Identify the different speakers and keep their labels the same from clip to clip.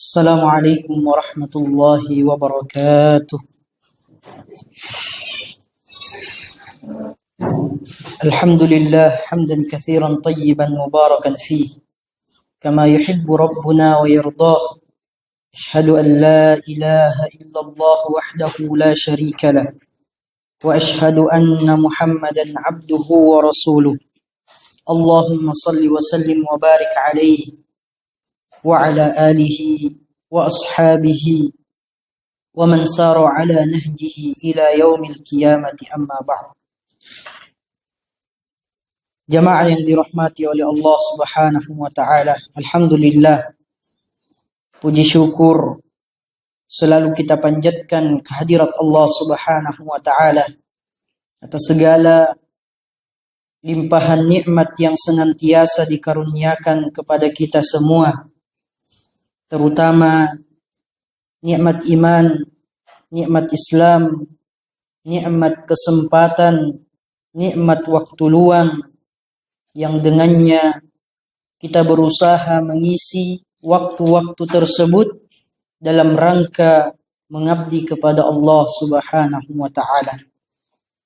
Speaker 1: السلام عليكم ورحمة الله وبركاته. الحمد لله حمدا كثيرا طيبا مباركا فيه كما يحب ربنا ويرضاه. أشهد أن لا إله إلا الله وحده لا شريك له وأشهد أن محمدا عبده ورسوله. اللهم صل وسلم وبارك عليه وعلى آله وأصحابه ومن سار على نهجه إلى يوم القيامة. أما بعد. Jamaah yang dirahmati oleh Allah Subhanahu wa taala, alhamdulillah, puji syukur selalu kita panjatkan kehadirat Allah Subhanahu wa taala atas segala limpahan nikmat yang senantiasa dikaruniakan kepada kita semua, terutama nikmat iman, nikmat Islam, nikmat kesempatan, nikmat waktu luang yang dengannya kita berusaha mengisi waktu-waktu tersebut dalam rangka mengabdi kepada Allah Subhanahu wa taala.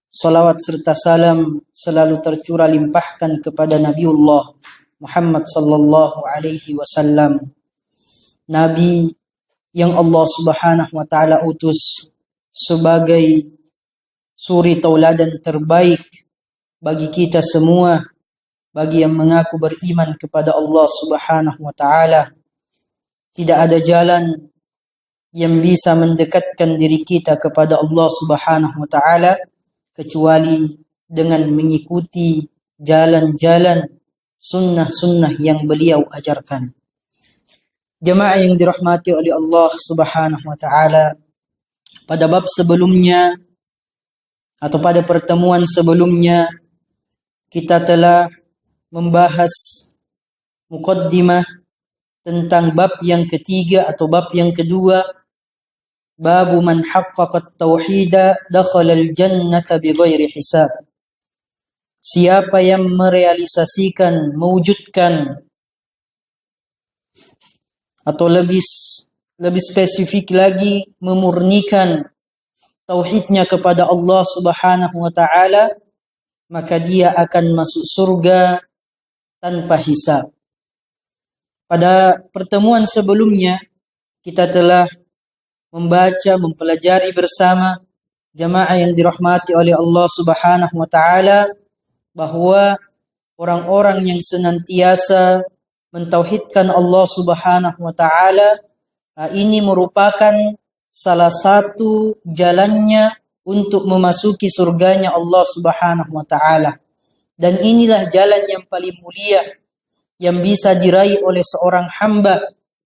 Speaker 1: Salawat serta salam selalu tercurah limpahkan kepada Nabiullah Muhammad sallallahu alaihi wasallam, Nabi yang Allah Subhanahu wa taala utus sebagai suri tauladan terbaik bagi kita semua, bagi yang mengaku beriman kepada Allah Subhanahu wa taala. Tidak ada jalan yang bisa mendekatkan diri kita kepada Allah Subhanahu wa taala kecuali dengan mengikuti jalan-jalan sunnah-sunnah yang beliau ajarkan. Jemaah yang dirahmati oleh Allah Subhanahu wa taala, pada bab sebelumnya atau pada pertemuan sebelumnya kita telah membahas muqaddimah tentang bab yang ketiga atau bab yang kedua, babu man haqqaqa at-tauhida dakhala al-jannata bighairi hisab. Siapa yang merealisasikan, mewujudkan, atau lebih spesifik lagi memurnikan tauhidnya kepada Allah Subhanahu wa taala, maka dia akan masuk surga tanpa hisab. Pada pertemuan sebelumnya kita telah membaca, mempelajari bersama jamaah yang dirahmati oleh Allah Subhanahu wa taala bahwa orang-orang yang senantiasa mentauhidkan Allah Subhanahu wa taala, ini merupakan salah satu jalannya untuk memasuki surganya Allah Subhanahu wa taala. Dan inilah jalan yang paling mulia yang bisa diraih oleh seorang hamba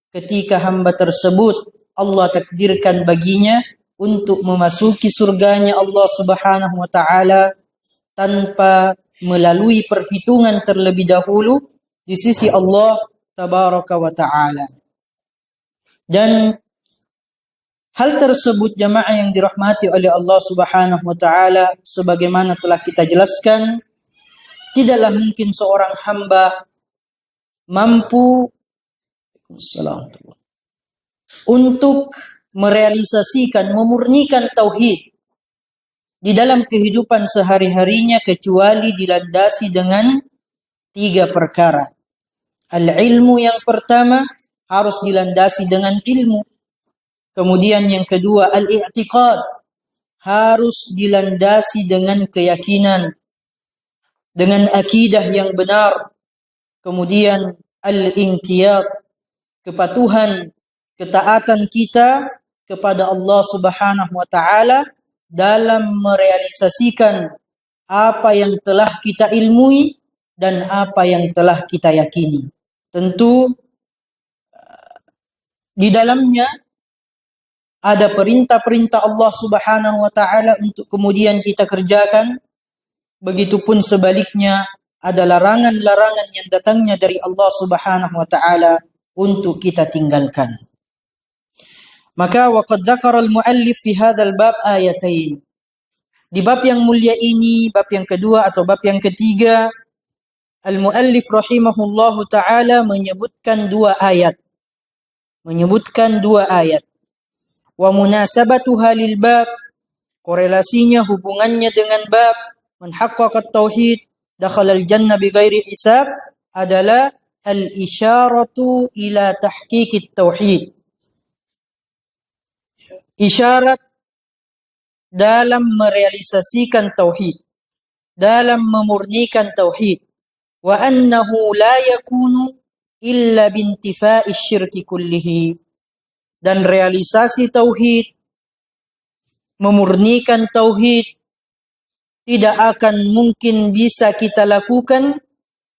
Speaker 1: ketika hamba tersebut Allah takdirkan baginya untuk memasuki surganya Allah Subhanahu wa taala tanpa melalui perhitungan terlebih dahulu di sisi Allah tabaraka wa taala. Dan hal tersebut jamaah yang dirahmati oleh Allah Subhanahu wa taala, sebagaimana telah kita jelaskan, tidaklah mungkin seorang hamba mampu untuk merealisasikan, memurnikan tauhid di dalam kehidupan sehari-harinya kecuali dilandasi dengan 3 perkara. Al-ilmu yang pertama harus dilandasi dengan ilmu. Kemudian yang kedua, al-i'tiqad, harus dilandasi dengan keyakinan, dengan akidah yang benar. Kemudian al-inqiyad, kepatuhan, ketaatan kita kepada Allah Subhanahu wa taala dalam merealisasikan apa yang telah kita ilmui dan apa yang telah kita yakini. Tentu di dalamnya ada perintah-perintah Allah Subhanahu wa taala untuk kemudian kita kerjakan. Begitupun sebaliknya ada larangan-larangan yang datangnya dari Allah Subhanahu wa taala untuk kita tinggalkan. Maka waqad dzakara al-muallif fi hadzal bab ayatain. Di bab yang mulia ini, bab yang kedua atau bab yang ketiga, al-muallif rahimahullahu taala menyebutkan 2 ayat. menyebutkan dua ayat. Wa munasabatuha lil bab, korelasinya, hubungannya dengan bab man haqqaqa tauhid dakhala al jannah bighairi hisab adalah al isyaratu ila tahqiqit tauhid. Isyarat dalam merealisasikan tauhid, dalam memurnikan tauhid, wa annahu la yakunu illa bintifa'i syirki kullihi, dan realisasi tauhid, memurnikan tauhid tidak akan mungkin bisa kita lakukan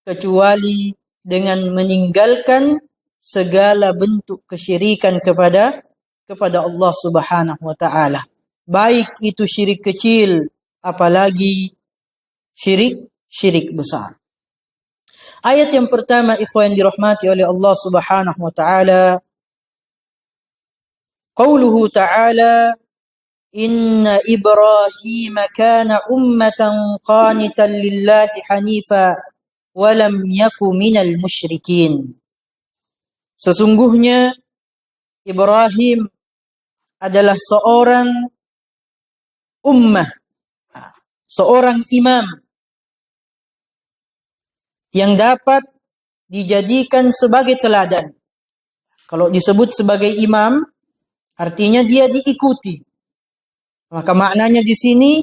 Speaker 1: kecuali dengan meninggalkan segala bentuk kesyirikan kepada Allah Subhanahu wa taala. Baik itu syirik kecil, apalagi syirik besar. Ayat yang pertama, ikhwan dirahmati oleh Allah Subhanahu wa taala, qauluhu ta'ala, inna Ibrahim kana ummatan qanitan lillahi hanifa wa lam yaku minal musyrikin. Sesungguhnya Ibrahim adalah seorang ummah, seorang imam yang dapat dijadikan sebagai teladan. Kalau disebut sebagai imam, artinya dia diikuti. Maka maknanya di sini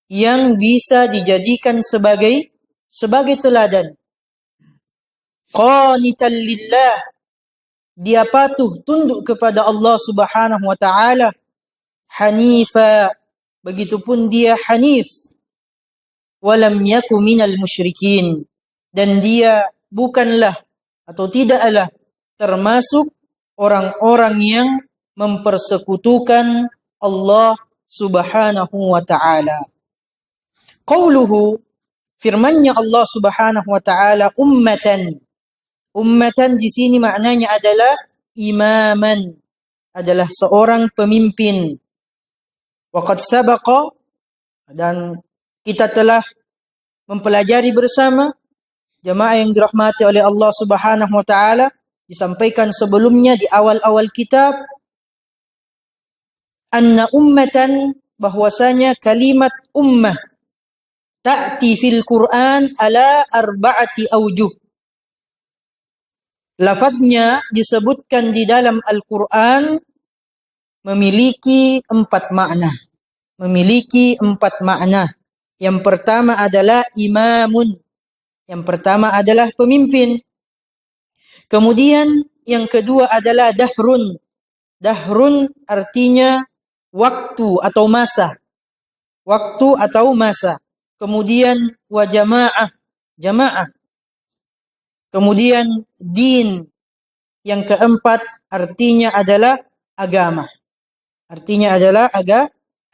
Speaker 1: yang bisa dijadikan sebagai teladan. Qanitan lillah, dia patuh tunduk kepada Allah Subhanahu wa taala. Hanifa, begitupun dia hanif. Walam yaku minal musyrikin, dan dia bukanlah atau tidaklah termasuk orang-orang yang mempersekutukan Allah Subhanahu wa ta'ala. Qauluhu, firmannya Allah Subhanahu wa ta'ala, ummatan. Ummatan di sini maknanya adalah imaman, adalah seorang pemimpin. Waqad sabaqa, dan kita telah mempelajari bersama, jamaah yang dirahmati oleh Allah Subhanahu wa taala, disampaikan sebelumnya di awal-awal kitab, anna ummatan, bahwasanya kalimat ummah ta'ti fil Quran ala arba'ati aujuh. Lafadznya disebutkan di dalam Al-Quran memiliki 4 makna. Memiliki 4 makna. Yang pertama adalah imamun. Yang pertama adalah pemimpin. Kemudian yang kedua adalah dahrun. Dahrun artinya waktu atau masa. Waktu atau masa. Kemudian wa jamaah. Jamaah. Kemudian din. Yang keempat artinya adalah agama. Artinya adalah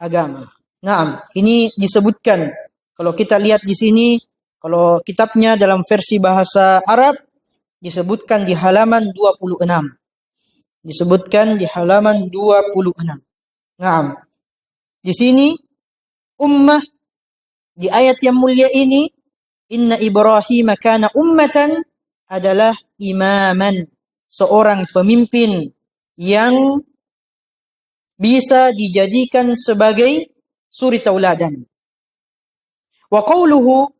Speaker 1: agama. Naam, ini disebutkan. Kalau kita lihat di sini, kalau kitabnya dalam versi bahasa Arab, disebutkan di halaman 26. Disebutkan di halaman 26. Naam. Di sini, ummah, di ayat yang mulia ini, inna Ibrahim kana ummatan, adalah imaman. Seorang pemimpin yang bisa dijadikan sebagai suri tauladan. Wa qawluhu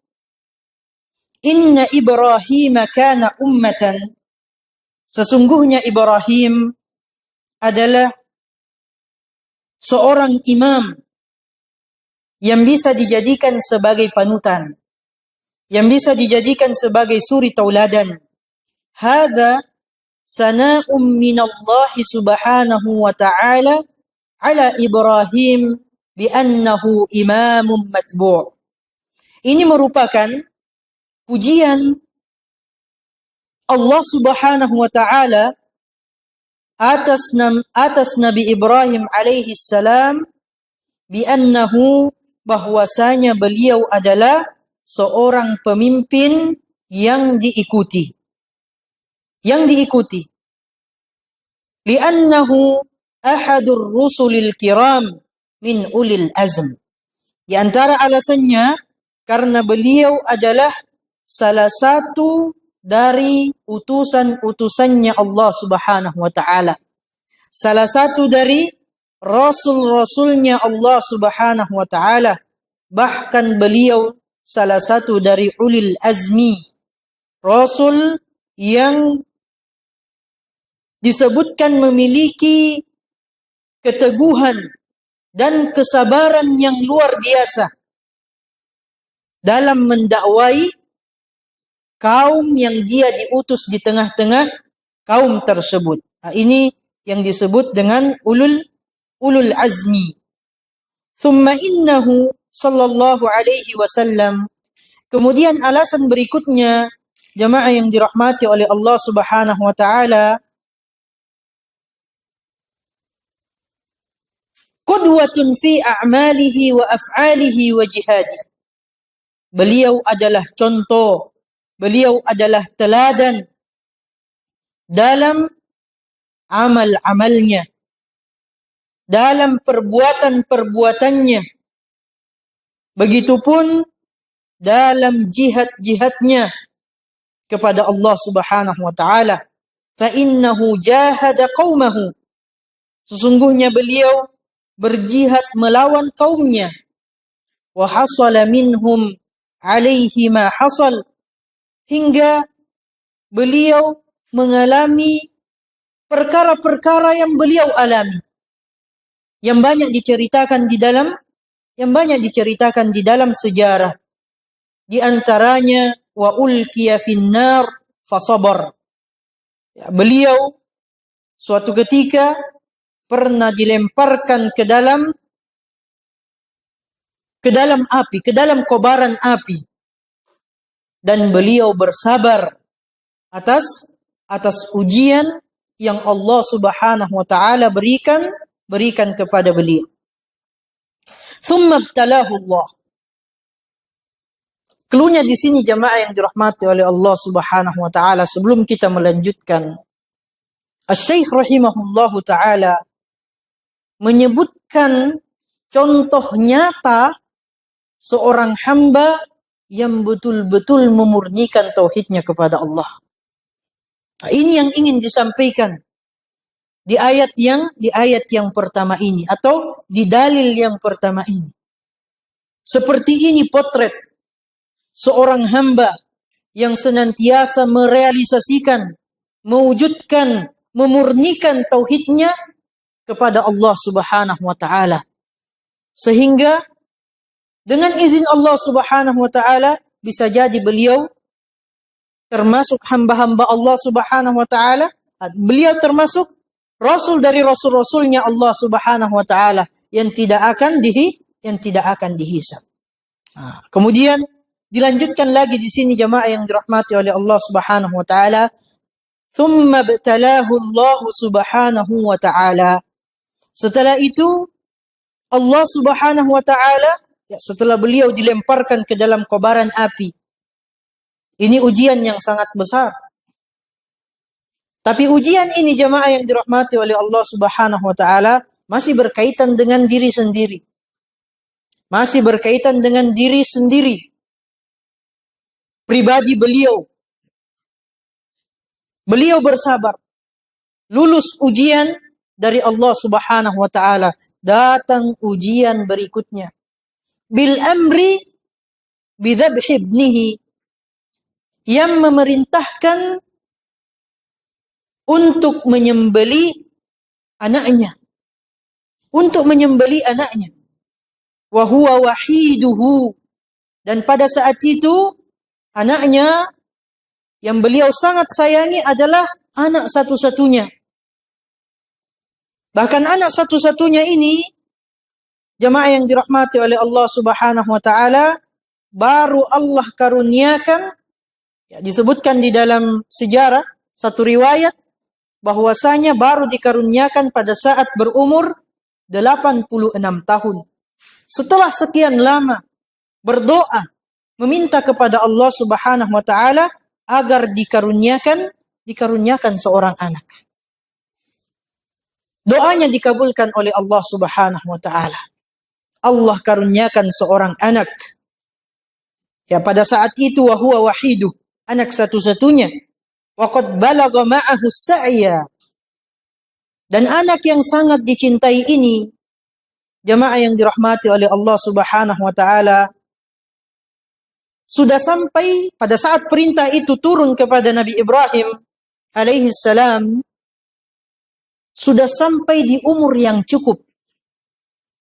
Speaker 1: inna Ibrahim kana ummatan, sesungguhnya Ibrahim adalah seorang imam yang bisa dijadikan sebagai panutan, yang bisa dijadikan sebagai suri tauladan. Hadza sana'um minallahi subhanahu wa ta'ala ala Ibrahim bi'annahu imamun matbu'. Ini merupakan pujian Allah Subhanahu wa taala atas Nabi Ibrahim alaihi salam, bi'annahu, bahwasanya beliau adalah seorang pemimpin yang diikuti. Yang diikuti. Li'annahu ahadur rusulil kiram min ulil azm. Di antara alasannya karena beliau adalah salah satu dari utusan-utusannya Allah Subhanahu wa taala. Salah satu dari rasul-rasulnya Allah Subhanahu wa taala. Bahkan beliau salah satu dari ulil azmi, rasul yang disebutkan memiliki keteguhan dan kesabaran yang luar biasa dalam mendakwai kaum yang dia diutus di tengah-tengah kaum tersebut. Nah, ini yang disebut dengan ulul azmi. Thumma innahu sallallahu alaihi wasallam. Kemudian alasan berikutnya, jamaah yang dirahmati oleh Allah Subhanahu wa taala, qudwatun fi a'malihi wa af'alihi wa jihadihi. Beliau adalah contoh, beliau adalah teladan dalam amal-amalnya, dalam perbuatan-perbuatannya, begitupun dalam jihad-jihadnya kepada Allah Subhanahu wa taala. Fa innahu jahada qaumahu. Sesungguhnya beliau berjihad melawan kaumnya. Wa hasala minhum alaihi ma hasal. Hingga beliau mengalami perkara-perkara yang beliau alami, yang banyak diceritakan di dalam sejarah. Di antaranya wa ulqiya finnar fasabar. Ya, beliau suatu ketika pernah dilemparkan ke dalam api, ke dalam kobaran api, dan beliau bersabar atas ujian yang Allah Subhanahu wa taala berikan kepada beliau. Thumma ibtalahu Allah. Keluarnya di sini jamaah yang dirahmati oleh Allah Subhanahu wa taala, sebelum kita melanjutkan, Asy-Syaikh rahimahullahu taala menyebutkan contoh nyata seorang hamba yang betul-betul memurnikan tauhidnya kepada Allah. Nah, ini yang ingin disampaikan di ayat yang pertama ini, atau di dalil yang pertama ini. Seperti ini potret seorang hamba yang senantiasa merealisasikan, mewujudkan, memurnikan tauhidnya kepada Allah Subhanahu wa taala. Sehingga dengan izin Allah Subhanahu wa taala bisa jadi beliau termasuk hamba-hamba Allah Subhanahu wa taala, beliau termasuk rasul dari rasul-rasulnya Allah Subhanahu wa taala yang tidak akan dihisab. Nah, kemudian dilanjutkan lagi di sini jamaah yang dirahmati oleh Allah Subhanahu wa taala, thumma btalahu Allah Subhanahu wa taala. Setelah itu Allah Subhanahu wa taala, setelah beliau dilemparkan ke dalam kobaran api. Ini ujian yang sangat besar. Tapi ujian ini jamaah yang dirahmati oleh Allah Subhanahu wa taala masih berkaitan dengan diri sendiri. Masih berkaitan dengan diri sendiri. Pribadi beliau. Beliau bersabar. Lulus ujian dari Allah Subhanahu wa taala. Datang ujian berikutnya. Bil amri bidhabhi ibnihi, yang memerintahkan untuk menyembelih anaknya. Untuk menyembelih anaknya. Wa huwa wahiduhu, dan pada saat itu anaknya yang beliau sangat sayangi adalah anak satu-satunya. Bahkan anak satu-satunya ini, jamaah yang dirahmati oleh Allah Subhanahu wa taala, baru Allah karuniakan, disebutkan di dalam sejarah satu riwayat bahwasanya baru dikaruniakan pada saat berumur 86 tahun. Setelah sekian lama berdoa, meminta kepada Allah Subhanahu wa taala agar dikaruniakan seorang anak. Doanya dikabulkan oleh Allah Subhanahu wa taala. Allah karuniakan seorang anak. Ya, pada saat itu wa huwa wahidu, anak satu-satunya. Wa qad balagha ma'ahu sa'ya. Dan anak yang sangat dicintai ini, jamaah yang dirahmati oleh Allah Subhanahu wa taala, sudah sampai pada saat perintah itu turun kepada Nabi Ibrahim alaihi salam, sudah sampai di umur yang cukup.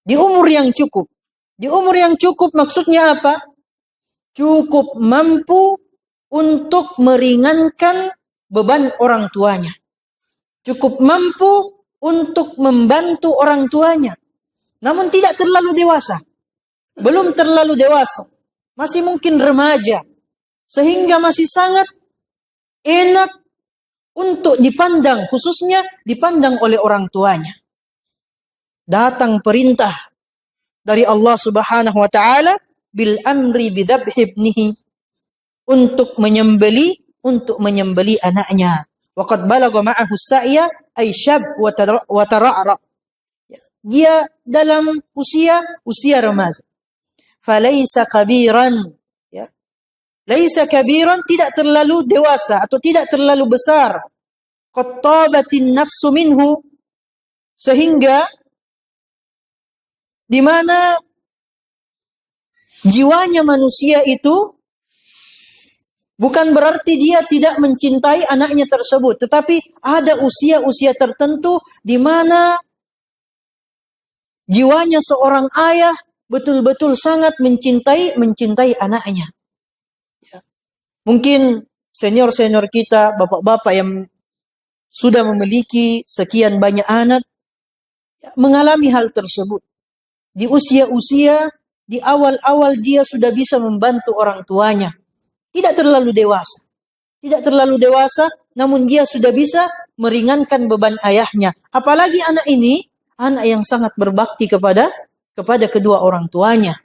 Speaker 1: Di umur yang cukup. Di umur yang cukup maksudnya apa? Cukup mampu untuk meringankan beban orang tuanya. Cukup mampu untuk membantu orang tuanya. Namun tidak terlalu dewasa. Belum terlalu dewasa. Masih mungkin remaja. Sehingga masih sangat enak untuk dipandang. Khususnya dipandang oleh orang tuanya. Datang perintah dari Allah Subhanahu wa taala bil amri bidzabhi ibnihi, untuk menyembeli anaknya. Waqad balagha ma'ahu sa'ya ay syab wa tara'ra. Dia dalam usia remaja. Falaisa kabiran, ya. Laisa kabiran, tidak terlalu dewasa atau tidak terlalu besar. Qad tabatin nafsu minhu, sehingga di mana jiwanya manusia itu bukan berarti dia tidak mencintai anaknya tersebut, tetapi ada usia-usia tertentu di mana jiwanya seorang ayah betul-betul sangat mencintai anaknya. Mungkin senior-senior kita, bapak-bapak yang sudah memiliki sekian banyak anak, mengalami hal tersebut. Di usia-usia, di awal-awal dia sudah bisa membantu orang tuanya. Tidak terlalu dewasa. Tidak terlalu dewasa, namun dia sudah bisa meringankan beban ayahnya. Apalagi anak ini, anak yang sangat berbakti kepada kedua orang tuanya.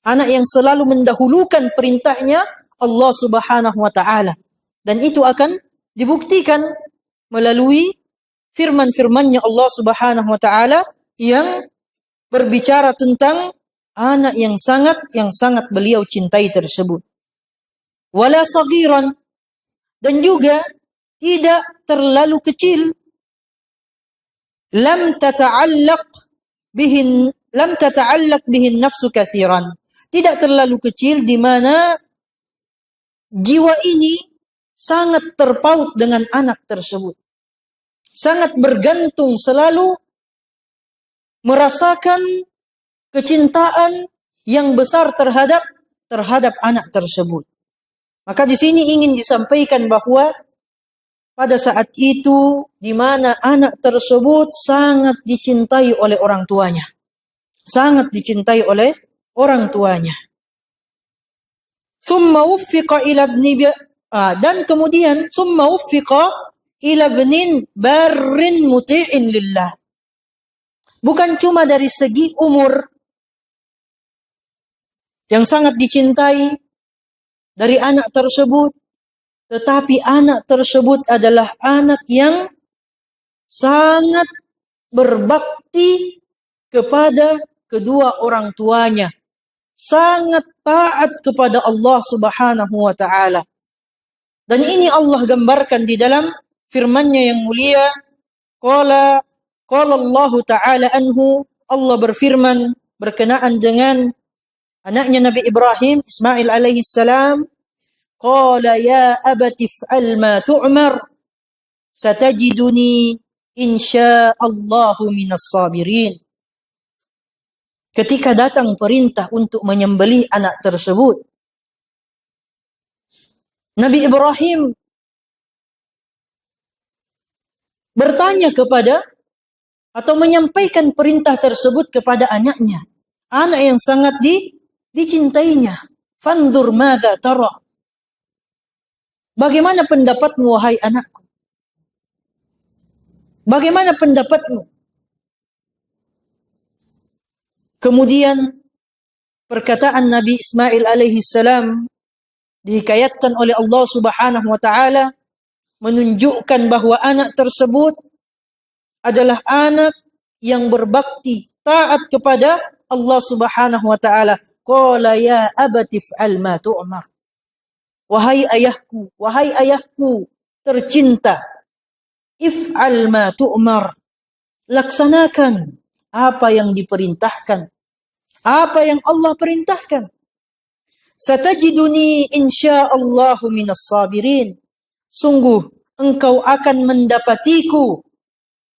Speaker 1: Anak yang selalu mendahulukan perintahnya Allah Subhanahu wa taala. Dan itu akan dibuktikan melalui firman-firmannya Allah Subhanahu wa taala yang berbicara tentang anak yang sangat beliau cintai tersebut. Wala sagiran, dan juga tidak terlalu kecil. Lam tata'allaq bihin nafsu katsiran. Tidak terlalu kecil di mana jiwa ini sangat terpaut dengan anak tersebut. Sangat bergantung, selalu merasakan kecintaan yang besar terhadap anak tersebut. Maka di sini ingin disampaikan bahwa pada saat itu di mana anak tersebut sangat dicintai oleh orang tuanya. Sangat dicintai oleh orang tuanya. Thumma wuffiqa ila dan kemudian thumma wuffiqa ila ibnin barrin muti'in lillah. Bukan cuma dari segi umur yang sangat dicintai dari anak tersebut, tetapi anak tersebut adalah anak yang sangat berbakti kepada kedua orang tuanya. Sangat taat kepada Allah Subhanahu wa taala. Dan ini Allah gambarkan di dalam firman-Nya yang mulia. Qala Allah taala anhu, Allah berfirman berkenaan dengan anaknya Nabi Ibrahim, Ismail alaihi salam, qala ya abati if'al ma tu'mar satajiduni insyaallahu minas sabirin. Ketika datang perintah untuk menyembelih anak tersebut, Nabi Ibrahim bertanya kepada atau menyampaikan perintah tersebut kepada anaknya, anak yang sangat dicintainya. Fanzur madza tara. Bagaimana pendapatmu wahai anakku? Bagaimana pendapatmu? Kemudian perkataan Nabi Ismail alaihi salam dihikayatkan oleh Allah Subhanahu wa taala menunjukkan bahwa anak tersebut adalah anak yang berbakti, taat kepada Allah Subhanahu wa taala. Qala ya abati if'al ma tu'mar. Wahai ayahku tercinta, if'al ma tu'mar. Laksanakan apa yang diperintahkan, apa yang Allah perintahkan. Satajiduni insyaallahu minas sabirin. Sungguh engkau akan mendapatiku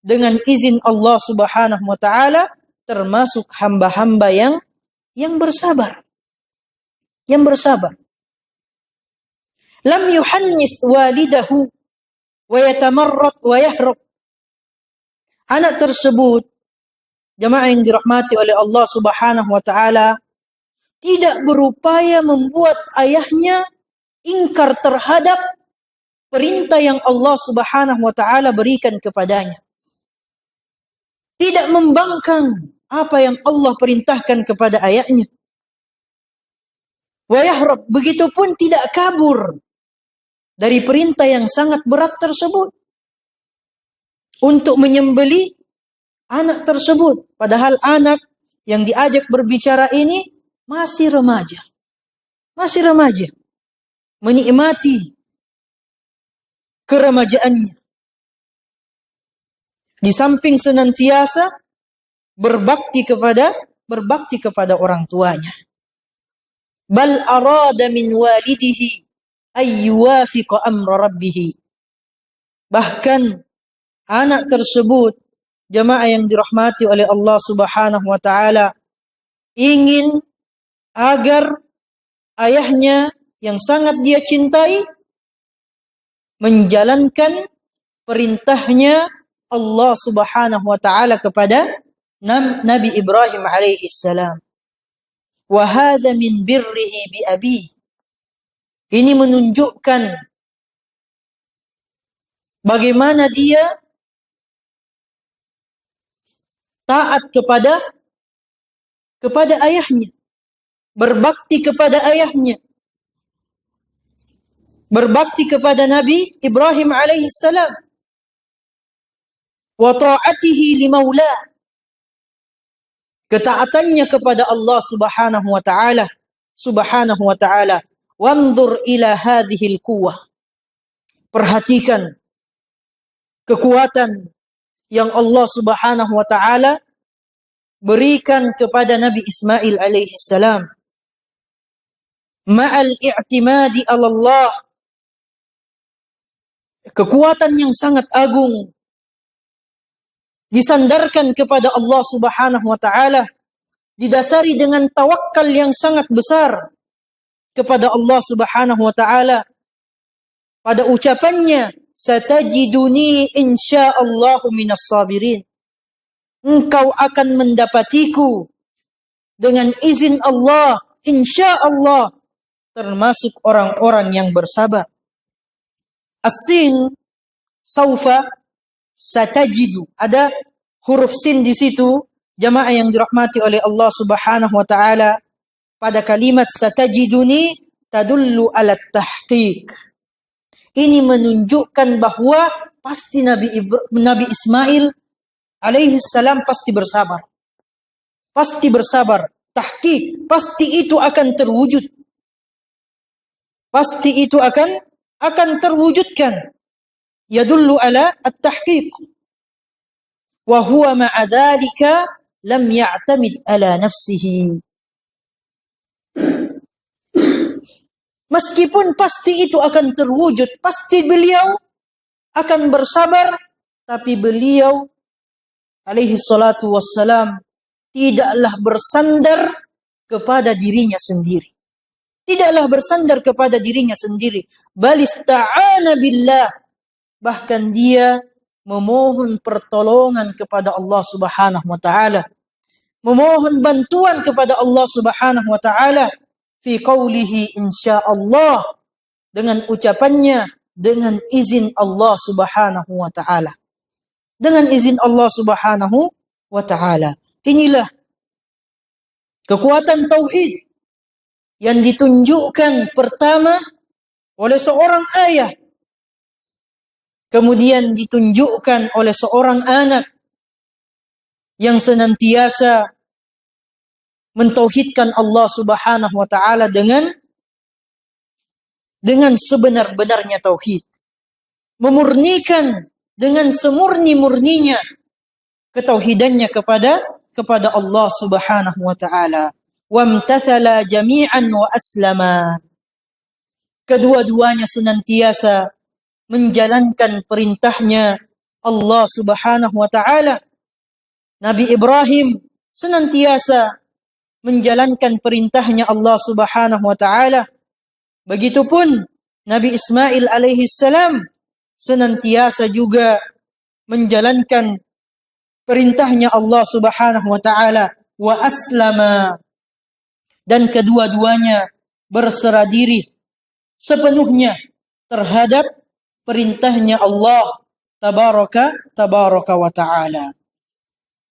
Speaker 1: dengan izin Allah Subhanahu wa taala termasuk hamba-hamba yang bersabar. Yang bersabar. Lam yuhannith walidahu wa yatamarrat wa yahrab. Anak tersebut, jamaah yang dirahmati oleh Allah Subhanahu wa taala, tidak berupaya membuat ayahnya ingkar terhadap perintah yang Allah Subhanahu wa taala berikan kepadanya. Tidak membangkang apa yang Allah perintahkan kepada ayahnya. Wa yahrab, begitupun tidak kabur dari perintah yang sangat berat tersebut untuk menyembelih anak tersebut. Padahal anak yang diajak berbicara ini masih remaja. Masih remaja. Menikmati keremajaannya. Di samping senantiasa berbakti kepada orang tuanya. Bal arada min walidihi ayyuwafiqa amra rabbih. Bahkan anak tersebut, jamaah yang dirahmati oleh Allah Subhanahu wa taala, ingin agar ayahnya yang sangat dia cintai menjalankan perintahnya Allah Subhanahu wa taala kepada Nabi Ibrahim alaihi salam. Wa hadza min birrihi bi abi. Ini menunjukkan bagaimana dia taat kepada ayahnya, berbakti kepada ayahnya, berbakti kepada Nabi Ibrahim alaihi salam, wa ta'atihi li maula, ketaatannya kepada Allah Subhanahu wa taala. Wanzur ila hadhil quwwah. Perhatikan kekuatan yang Allah Subhanahu wa taala berikan kepada Nabi Ismail alaihi salam. Ma'al i'timadi 'ala Allah. Kekuatan yang sangat agung disandarkan kepada Allah Subhanahu wa taala, didasari dengan tawakal yang sangat besar kepada Allah Subhanahu wa taala. Pada ucapannya, satajiduni insyaallahu minas sabirin. Engkau akan mendapatiku dengan izin Allah, insyaallah, termasuk orang-orang yang bersabar. As-sin, saufa, satajidu. Ada huruf sin di situ, jamaah yang dirahmati oleh Allah Subhanahu wa taala. Pada kalimat satajiduni tadullu ala tahqiq. Ini menunjukkan bahwa pasti Nabi Ismail alaihi salam pasti bersabar. Pasti bersabar. Tahqiq, pasti itu akan terwujud. Pasti itu akan terwujudkan. Yadullu ala at-tahqiq. Wa huwa ma'a dhalika lam ya'tamid ala nafsihi. Meskipun pasti itu akan terwujud, pasti beliau akan bersabar, tapi beliau alaihi salatu wassalam tidaklah bersandar kepada dirinya sendiri. Tidaklah bersandar kepada dirinya sendiri. Bal ista'ana billah. Bahkan dia memohon pertolongan kepada Allah Subhanahu wa taala. Memohon bantuan kepada Allah Subhanahu wa taala fi qawlihi insyaallah, dengan ucapannya dengan izin Allah Subhanahu wa taala. Dengan izin Allah Subhanahu wa taala. Inilah kekuatan tauhid yang ditunjukkan pertama oleh seorang ayah, kemudian ditunjukkan oleh seorang anak yang senantiasa mentauhidkan Allah Subhanahu wa taala dengan dengan sebenar-benarnya tauhid, memurnikan dengan semurni-murninya ketauhidannya kepada Allah Subhanahu wa taala. Wamtathala jami'an wa aslama. Kedua-duanya senantiasa menjalankan perintahnya Allah Subhanahu wa taala. Nabi Ibrahim senantiasa menjalankan perintahnya Allah Subhanahu wa taala. Begitupun Nabi Ismail alaihi salam senantiasa juga menjalankan perintahnya Allah Subhanahu wa taala. Wa aslama, dan kedua-duanya berserah diri sepenuhnya terhadap perintahnya Allah tabaraka wa ta'ala.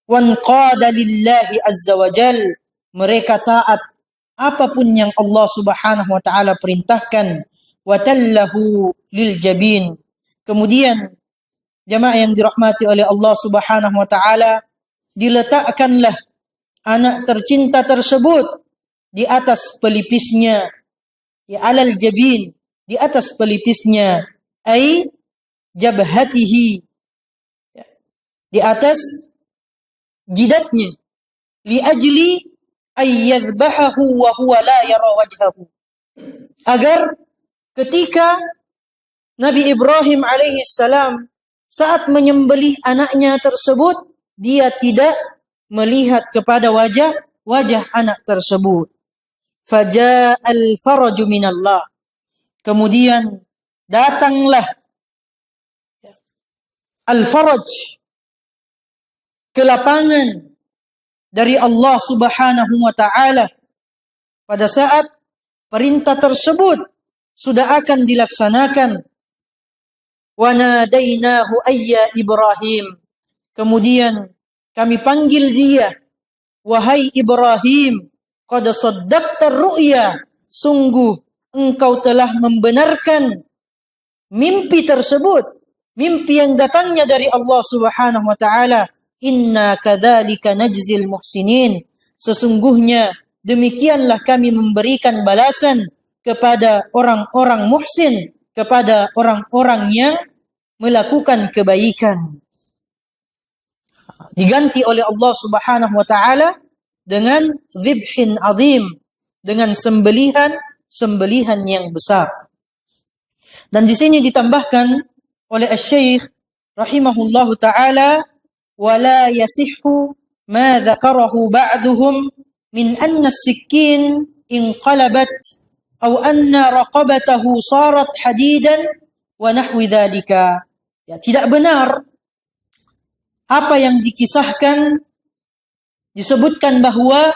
Speaker 1: Wanqada lillahi azza wa jal, mereka taat apapun yang Allah Subhanahu wa ta'ala perintahkan. Watallahu lil jabin, kemudian jamaah yang dirahmati oleh Allah Subhanahu wa ta'ala, diletakkanlah anak tercinta tersebut di atas pelipisnya, ya alal jabin, di atas pelipisnya, ai jabhatihi, di atas jidatnya, li ajli ay yadhbahahu wa huwa la yara wajhahu, agar ketika Nabi Ibrahim alaihi salam saat menyembelih anaknya tersebut, dia tidak melihat kepada wajah anak tersebut. Faja'al faraju minallah, kemudian datanglah al-faraj, kelapangan dari Allah Subhanahu wa ta'ala pada saat perintah tersebut sudah akan dilaksanakan. Wa nadainahu ayya Ibrahim, kemudian kami panggil dia, wahai Ibrahim, qad saddaqta ru'ya, sungguh engkau telah membenarkan mimpi tersebut, mimpi yang datangnya dari Allah Subhanahu wa ta'ala. Inna kadzalika najzil muhsinin, sesungguhnya demikianlah kami memberikan balasan kepada orang-orang muhsin, kepada orang-orang yang melakukan kebaikan. Diganti oleh Allah Subhanahu wa ta'ala dengan dzibhin azim, dengan sembelihan yang besar. Dan di sini ditambahkan oleh Asy-Syaikh rahimahullahu taala, wala yasihhu ma dzakarahu ba'duhum min anna as-sikkin inqalabat aw anna raqabatahu sarat hadidan wa nahwi dzalika. Ya, tidak benar apa yang dikisahkan, disebutkan bahwa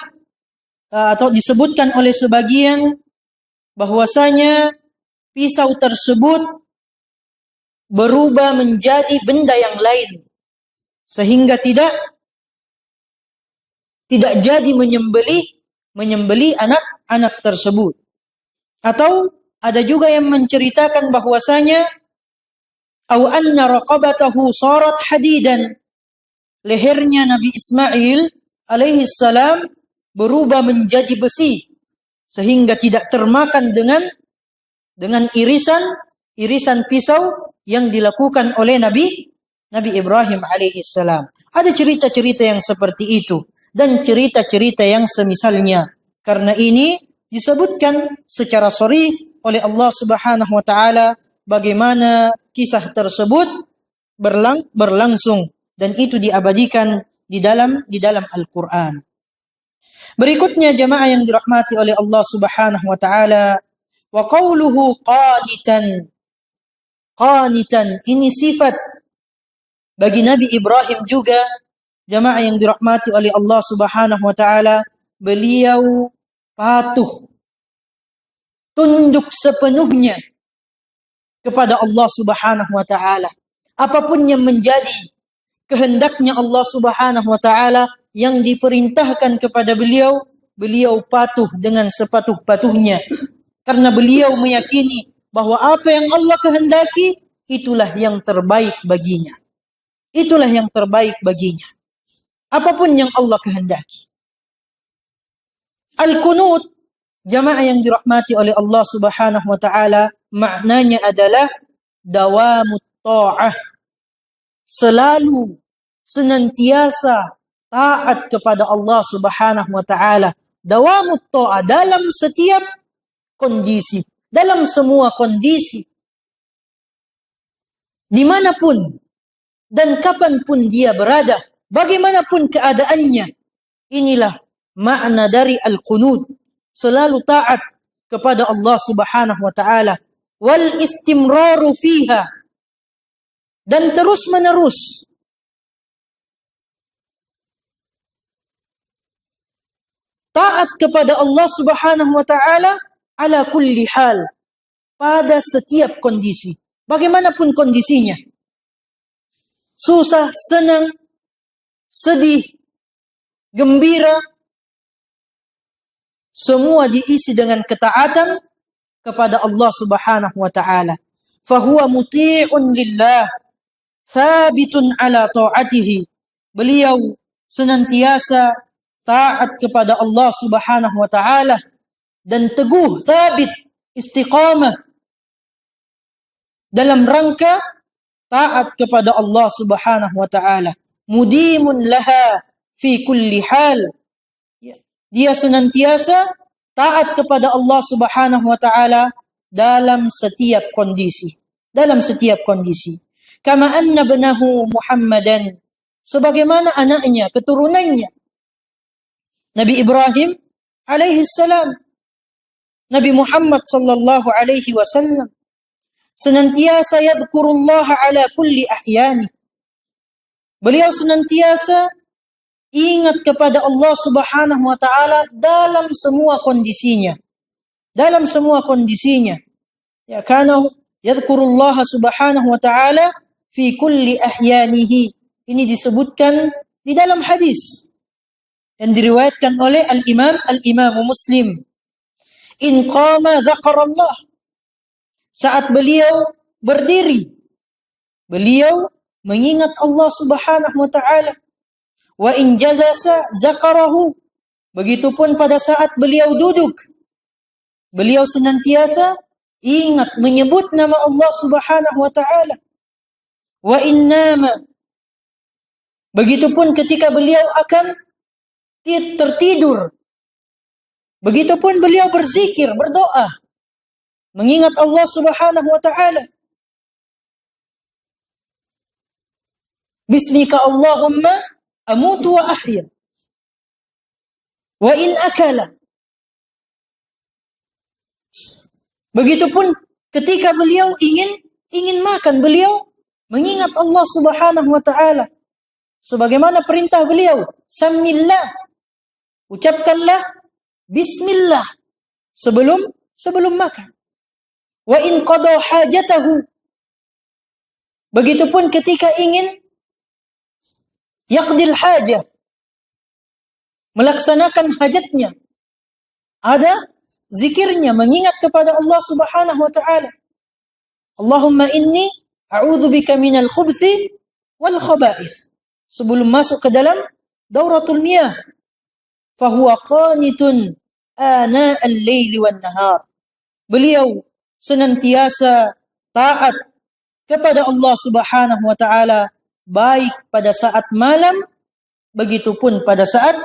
Speaker 1: atau disebutkan oleh sebagian bahwasanya pisau tersebut berubah menjadi benda yang lain sehingga tidak jadi menyembelih anak tersebut. Atau ada juga yang menceritakan bahwasanya au anna raqabatahu sarat hadidan, lehernya Nabi Ismail alaihi salam berubah menjadi besi sehingga tidak termakan dengan irisan pisau yang dilakukan oleh Nabi Ibrahim alaihi salam. Ada cerita-cerita yang seperti itu dan cerita-cerita yang semisalnya. Karena ini disebutkan secara sharih oleh Allah Subhanahu wa taala bagaimana kisah tersebut berlangsung, dan itu diabadikan di dalam Al-Qur'an. Berikutnya jamaah yang dirahmati oleh Allah Subhanahu wa taala, wa qauluhu qanitan. Qanitan ini sifat bagi Nabi Ibrahim juga, jamaah yang dirahmati oleh Allah Subhanahu wa taala. Beliau patuh, tunduk sepenuhnya kepada Allah Subhanahu wa taala. Apapun yang menjadi kehendaknya Allah Subhanahu wa taala yang diperintahkan kepada beliau, beliau patuh dengan sepatuh-patuhnya. Karena beliau meyakini bahwa apa yang Allah kehendaki itulah yang terbaik baginya. Itulah yang terbaik baginya. Apapun yang Allah kehendaki. Al-Qunut Jamaah yang dirahmati oleh Allah Subhanahu wa taala, maknanya adalah dawamut ta'ah. Selalu, senantiasa taat kepada Allah Subhanahu wa taala. Dawamut ta'ah dalam setiap kondisi, dalam semua kondisi. Dimanapun dan kapanpun dia berada, bagaimanapun keadaannya. Inilah makna dari al-qunut. Selalu taat kepada Allah Subhanahu wa taala. Wal istimraru fiha. Dan terus menerus taat kepada Allah Subhanahu wa taala ala kulli hal, pada setiap kondisi, bagaimanapun kondisinya. Susah, senang, sedih, gembira, semua diisi dengan ketaatan kepada Allah Subhanahu wa taala. Fahuwa muti'un lillah, thabitun ala ta'atihi. Beliau senantiasa taat kepada Allah Subhanahu wa taala dan teguh, thabit, istiqamah dalam rangka taat kepada Allah Subhanahu wa taala. Mudimun laha fi kulli hal. Dia senantiasa taat kepada Allah Subhanahu wa taala dalam setiap kondisi, dalam setiap kondisi. Kama anna ibnahu Muhammadan, sebagaimana anaknya, keturunannya Nabi Ibrahim alaihi salam, Nabi Muhammad sallallahu alaihi wasallam, senantiasa yadhkurullaha ala kulli ahyani. Beliau senantiasa ingat kepada Allah Subhanahu wa taala dalam semua kondisinya. Dalam semua kondisinya. Ya, kana yadhkurullaha Subhanahu wa taala fi kulli ahyanihi. Ini disebutkan di dalam hadis yang diriwayatkan oleh Al-Imam Muslim. In qama dzakarallah. Saat beliau berdiri, beliau mengingat Allah Subhanahu wa taala. Wa in jazasa zakarahu. Begitupun pada saat beliau duduk, beliau senantiasa ingat menyebut nama Allah Subhanahu wa taala. Wa in nama. Begitupun ketika beliau akan tertidur, begitupun beliau berzikir, berdoa, mengingat Allah Subhanahu wa taala. Bismika Allahumma amutu wa ahya. Wa in akala. Begitupun ketika beliau ingin makan, beliau mengingat Allah Subhanahu wa taala. Sebagaimana perintah beliau, samillah. Ucapkanlah bismillah sebelum makan. Wa in qada hajatahu. Begitupun ketika ingin yaqdil hajah, melaksanakan hajatnya, ada zikirnya, mengingat kepada Allah Subhanahu wa taala. Allahumma inni a'udzubika minal khubthi wal khaba'ith. Sebelum masuk ke dalam dauratul miyah, fahuwa qanitun ana al-laili wan nahar. Beliau senantiasa taat kepada Allah Subhanahu wa taala, baik pada saat malam, begitupun pada saat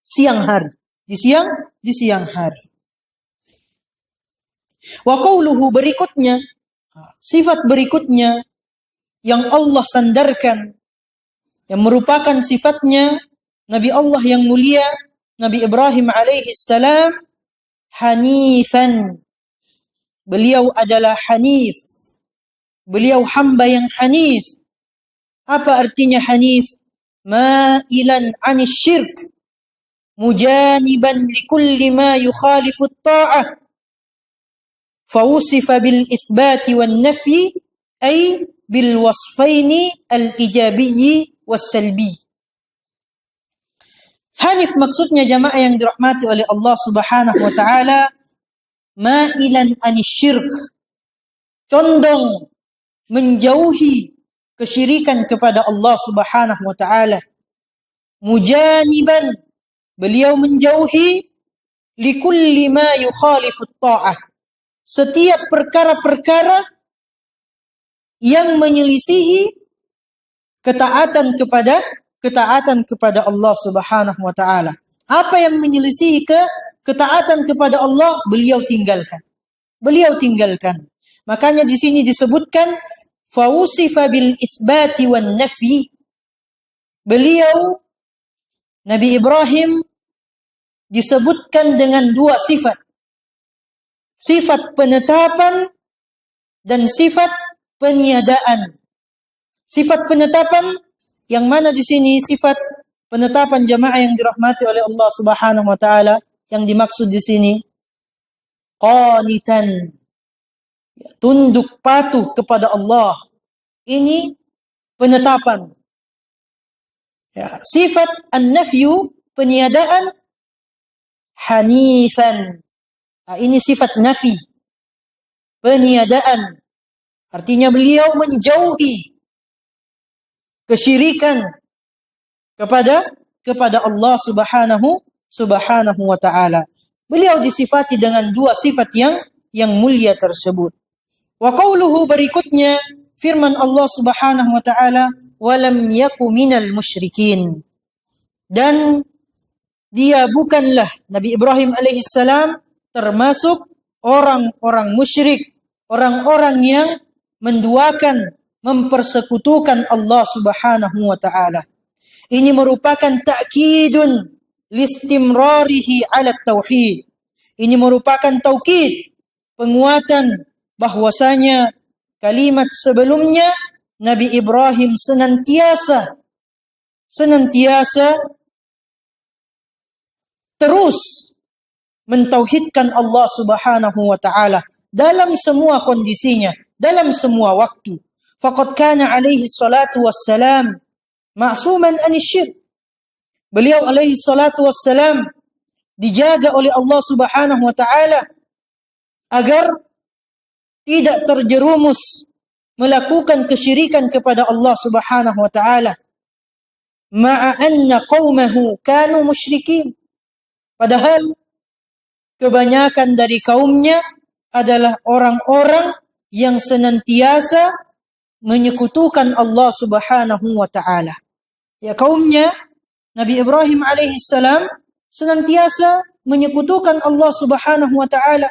Speaker 1: siang hari, di siang hari. Wa qauluhu, berikutnya, sifat berikutnya yang Allah sandarkan, yang merupakan sifatnya Nabi Allah yang mulia, Nabi Ibrahim alaihi salam, hanifan. Beliau adalah hanif. Beliau hamba yang hanif. Apa artinya hanif? Ma'ilan 'anil syirk, mujaniban likulli ma yukhalifu at-ta'ah. Fawusifa bil itsbati wan nafyi ay bil wasfaini al-ijabiyyi was salbi. Hanif maksudnya jamaah yang dirahmati oleh Allah Subhanahu wa taala, ma'ilan 'anil syirk, condong menjauhi kesyirikan kepada Allah Subhanahu wa taala. Mujaniban, beliau menjauhi likulli ma yukhalifu ta'ah. Setiap perkara-perkara yang menyelisihi ketaatan kepada Allah Subhanahu wa taala. Apa yang menyelisihi ketaatan kepada Allah, beliau tinggalkan. Makanya di sini disebutkan fausifa bil itsbati wan nafi. Beliau Nabi Ibrahim disebutkan dengan dua sifat. Sifat penetapan dan sifat peniadaan. Sifat penetapan yang mana di sini sifat penetapan jamaah yang dirahmati oleh Allah Subhanahu wa taala, yang dimaksud di sini qanitan, tunduk patuh kepada Allah. Ini penetapan. Ya, sifat an-nafyu, peniadaan, hanifan. Nah, ini sifat nafi, peniadaan. Artinya beliau menjauhi kesyirikan kepada Allah Subhanahu wa taala. Beliau disifati dengan dua sifat yang mulia tersebut. Wa qauluhu, berikutnya firman Allah Subhanahu wa taala, walam yaku minal musyrikin. Dan dia bukanlah, Nabi Ibrahim alaihissalam, termasuk orang-orang musyrik, orang-orang yang menduakan, mempersekutukan Allah Subhanahu wa taala. Ini merupakan ta'kidun listimrarihi ala tauhid. Ini merupakan taukid, penguatan bahwasanya kalimat sebelumnya Nabi Ibrahim senantiasa terus mentauhidkan Allah Subhanahu wa taala dalam semua kondisinya, dalam semua waktu. Faqad kana alaihi salatu wassalam ma'suman anisyirk. Beliau alaihi salatu wassalam dijaga oleh Allah Subhanahu wa taala agar tidak terjerumus melakukan kesyirikan kepada Allah Subhanahu wa taala. Ma'a anna qaumahu kanu musyrikin. Padahal kebanyakan dari kaumnya adalah orang-orang yang senantiasa menyekutukan Allah Subhanahu wa taala. Ya, kaumnya Nabi Ibrahim alaihissalam senantiasa menyekutukan Allah Subhanahu wa taala.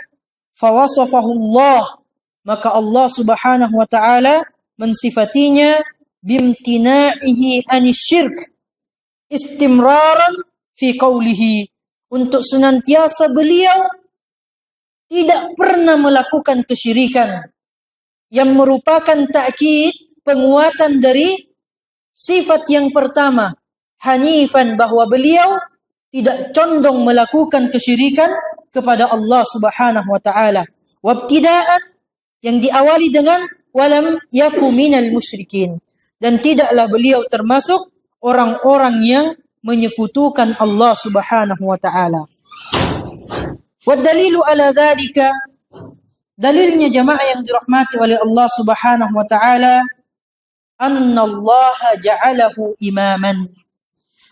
Speaker 1: Fawasafahu Allah, maka Allah Subhanahu wa taala mensifatinya bimtina'ihi anisyirk istimraran fi qawlihi, untuk senantiasa beliau tidak pernah melakukan kesyirikan, yang merupakan ta'kid, penguatan dari sifat yang pertama, hanifan, bahwa beliau tidak condong melakukan kesyirikan kepada Allah Subhanahu wa taala. Wabtidaan, yang diawali dengan walam yaku minal musyrikin, dan tidaklah beliau termasuk orang-orang yang menyekutukan Allah Subhanahu wa taala. Wad dalilu ala dzalika, dalilnya jamaah yang dirahmati oleh Allah Subhanahu wa taala, anna Allah ja'alahu imaman,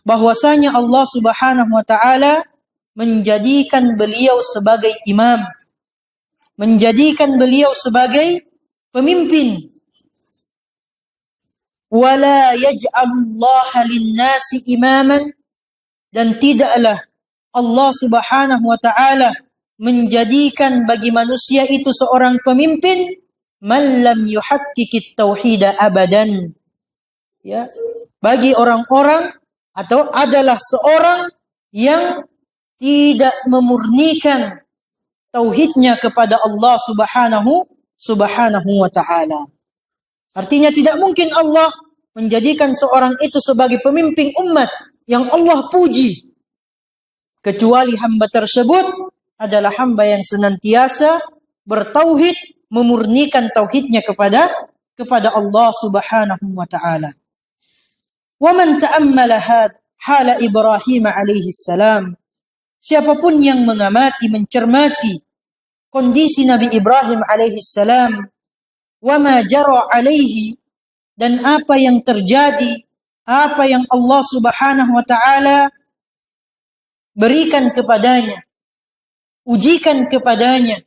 Speaker 1: bahwasanya Allah Subhanahu wa taala menjadikan beliau sebagai imam, menjadikan beliau sebagai pemimpin. Wala yaj'alullaha lin-nasi imaman, dan tidaklah Allah Subhanahu wa taala menjadikan bagi manusia itu seorang pemimpin man lam yuhaqqqiqit tauhid abadan. Ya, bagi orang-orang, atau adalah seorang yang tidak memurnikan tauhidnya kepada Allah Subhanahu wa taala. Artinya tidak mungkin Allah menjadikan seorang itu sebagai pemimpin umat yang Allah puji, kecuali hamba tersebut adalah hamba yang senantiasa bertauhid, memurnikan tauhidnya kepada Allah Subhanahu wa taala. Wa man ta'ammala hala Ibrahim alaihi salam, siapapun yang mengamati, mencermati kondisi Nabi Ibrahim alaihi salam, wa ma jara alaihi, dan apa yang terjadi, apa yang Allah Subhanahu wa taala berikan kepadanya ujikan kepadanya,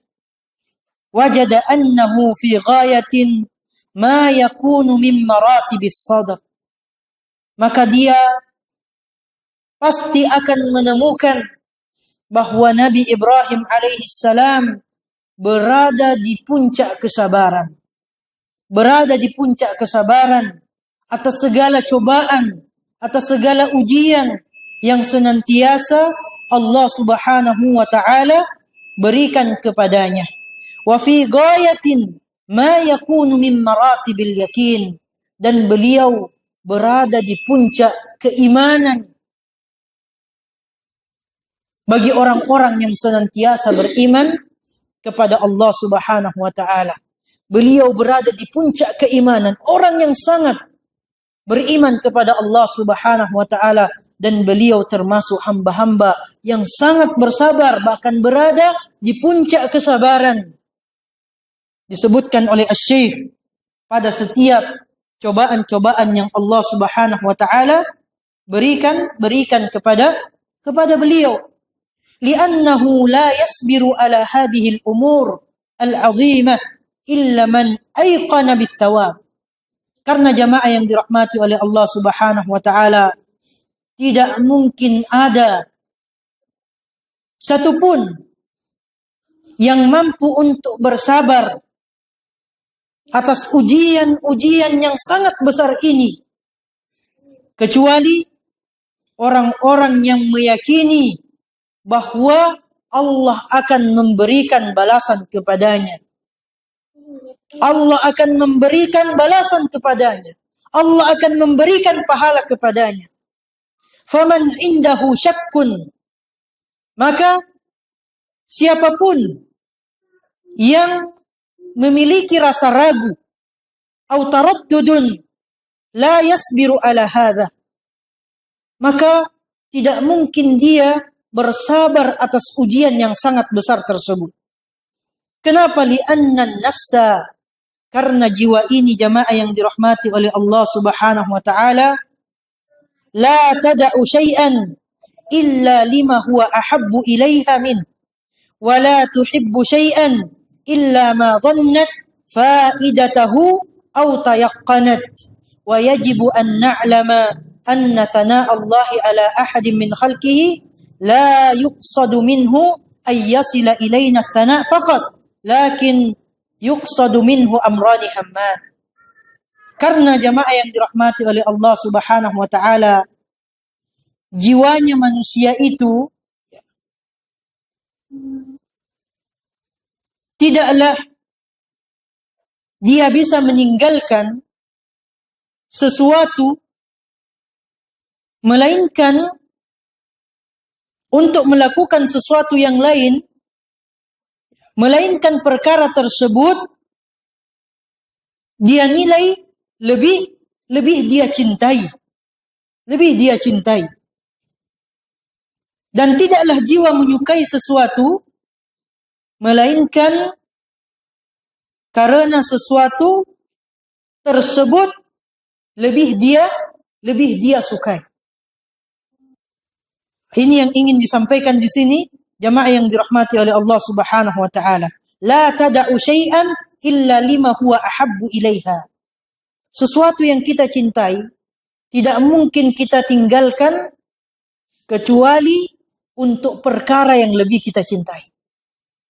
Speaker 1: wajada annahu fi ghayatin ma yakunu min maratibis sadr, maka dia pasti akan menemukan bahwa Nabi Ibrahim alaihissalam berada di puncak kesabaran. Berada di puncak kesabaran atas segala cobaan, atas segala ujian yang senantiasa Allah Subhanahu wa taala berikan kepadanya. Wa fi ghayatin ma yakunu min maratibil yakin, dan beliau berada di puncak keimanan. Bagi orang-orang yang senantiasa beriman kepada Allah Subhanahu wa taala, beliau berada di puncak keimanan, orang yang sangat beriman kepada Allah Subhanahu wa taala, dan beliau termasuk hamba-hamba yang sangat bersabar, bahkan berada di puncak kesabaran. Disebutkan oleh Asy-Syaikh, pada setiap cobaan-cobaan yang Allah Subhanahu wa taala berikan kepada beliau, li'annahu la yasbiru ala hadhihi al-umur al-'azimah illa man ayqana bits-thawab. Karena jamaah yang dirahmati oleh Allah Subhanahu wa taala, tidak mungkin ada satupun yang mampu untuk bersabar atas ujian-ujian yang sangat besar ini, kecuali orang-orang yang meyakini bahwa Allah akan memberikan balasan kepadanya. Allah akan memberikan balasan kepadanya. Allah akan memberikan pahala kepadanya. Faman indahu syakkun, maka siapapun yang memiliki rasa ragu, atau taraddudun, la yasbiru ala hadha, maka tidak mungkin dia bersabar atas ujian yang sangat besar tersebut. Kenapa? Li'anna nafsa, karena jiwa ini jamaah yang dirahmati oleh Allah Subhanahu wa taala, la tada'u syai'an illa lima huwa ahabbu ilaiha min, wa la tuhibbu syai'an illa ma dhannat faidatahu aw tayaqqanat, wa yajibu an na'lama anna thana'a Allah ala ahadin min khalqihi la yuqsadu minhu ay yasila ilaina thana' faqat, lakin yuqsadu minhu amrani hamman. Karena jamaah yang dirahmati oleh Allah Subhanahu wa taala, jiwanya manusia itu tidaklah dia bisa meninggalkan sesuatu melainkan untuk melakukan sesuatu yang lain, melainkan perkara tersebut dia nilai lebih dia cintai, dan tidaklah jiwa menyukai sesuatu melainkan karena sesuatu tersebut lebih dia sukai. Ini yang ingin disampaikan di sini jamaah yang dirahmati oleh Allah Subhanahu wa taala. La tada'u syai'an illa lima huwa ahabbu ilaiha. Sesuatu yang kita cintai tidak mungkin kita tinggalkan kecuali untuk perkara yang lebih kita cintai.